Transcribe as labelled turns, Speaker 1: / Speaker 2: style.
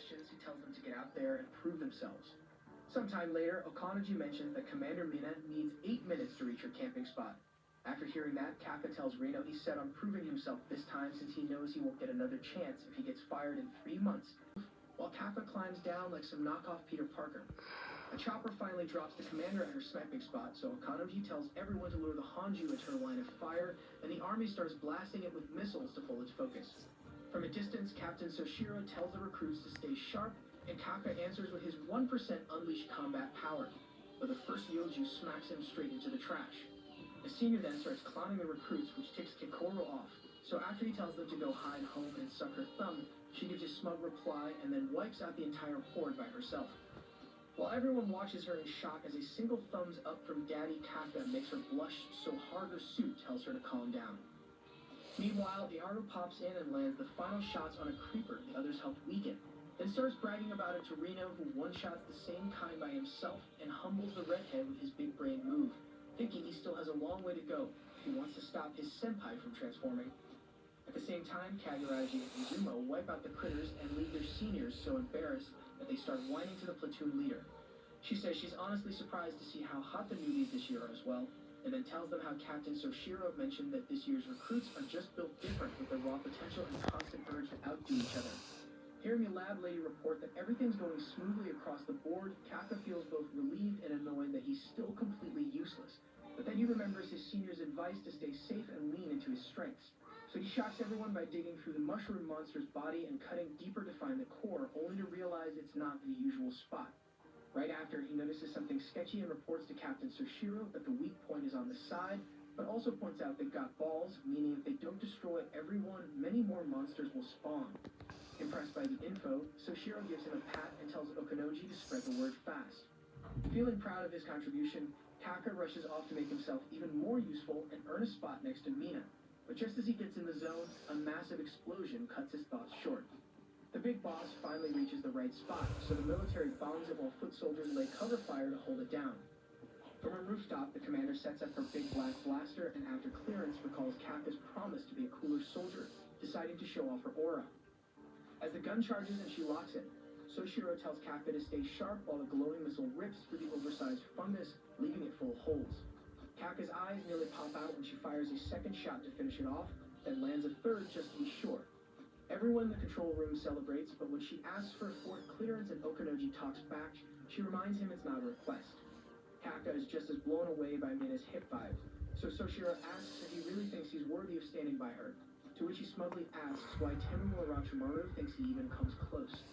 Speaker 1: questions, he tells them to get out there and prove themselves. Sometime later, Okanoji mentions that Commander Mina needs 8 minutes to reach her camping spot. After hearing that, Kafka tells Reno he's set on proving himself this time since he knows he won't get another chance if he gets fired in 3 months, while Kafka climbs down like some knockoff Peter Parker. A chopper finally drops the commander at her sniping spot, so Okanoji tells everyone to lure the Hanju into her line of fire, and the army starts blasting it with missiles to pull its focus. From a distance, Captain Soshiro tells the recruits to stay sharp, and Kafka answers with his 1% unleashed combat power, but the first Yoju smacks him straight into the trash. The senior then starts clowning the recruits, which ticks Kikoro off, so after he tells them to go hide home and suck her thumb, she gives a smug reply and then wipes out the entire horde by herself. While everyone watches her in shock as a single thumbs up from Daddy Kafka makes her blush so hard her suit tells her to calm down. Meanwhile, Iaru pops in and lands the final shots on a creeper the others helped weaken, then starts bragging about it to Reno, who one-shots the same kind by himself and humbles the redhead with his big brain move, thinking he still has a long way to go if he wants to stop his senpai from transforming. At the same time, Kaguraji and Izumo wipe out the critters and leave their seniors so embarrassed that they start whining to the platoon leader. She says she's honestly surprised to see how hot the newbies this year are as well, and then tells them how Captain Soshiro mentioned that this year's recruits are just built different with their raw potential and constant urge to outdo each other. Hearing the lab lady report that everything's going smoothly across the board, Kafka feels both relieved and annoyed that he's still completely useless, but then he remembers his senior's advice to stay safe and lean into his strengths. So he shocks everyone by digging through the mushroom monster's body and cutting deeper to find the core, only to realize it's not the usual spot. Right after, he notices something sketchy and reports to Captain Soshiro that the weak point is on the side, but also points out they've got balls, meaning if they don't destroy everyone, many more monsters will spawn. Impressed by the info, Soshiro gives him a pat and tells Okanoji to spread the word fast. Feeling proud of his contribution, Kafka rushes off to make himself even more useful and earn a spot next to Mina. But just as he gets in the zone, a massive explosion cuts his thoughts short. The big boss finally reaches the right spot, so the military bombs it while foot soldiers lay cover fire to hold it down. From a rooftop, the commander sets up her big black blaster and after clearance recalls Kafka's promise to be a cooler soldier, deciding to show off her aura. As the gun charges and she locks it, Soshiro tells Kafka to stay sharp while the glowing missile rips through the oversized fungus, leaving it full of holes. Kafka's eyes nearly pop out when she fires a second shot to finish it off, then lands a third just to be sure. Everyone in the control room celebrates, but when she asks for a fourth clearance and Okanoji talks back, she reminds him it's not a request. Kafka is just as blown away by Mina's hip vibe, so Soshiro asks if he really thinks he's worthy of standing by her, to which he smugly asks why Teru Orochimaru thinks he even comes close.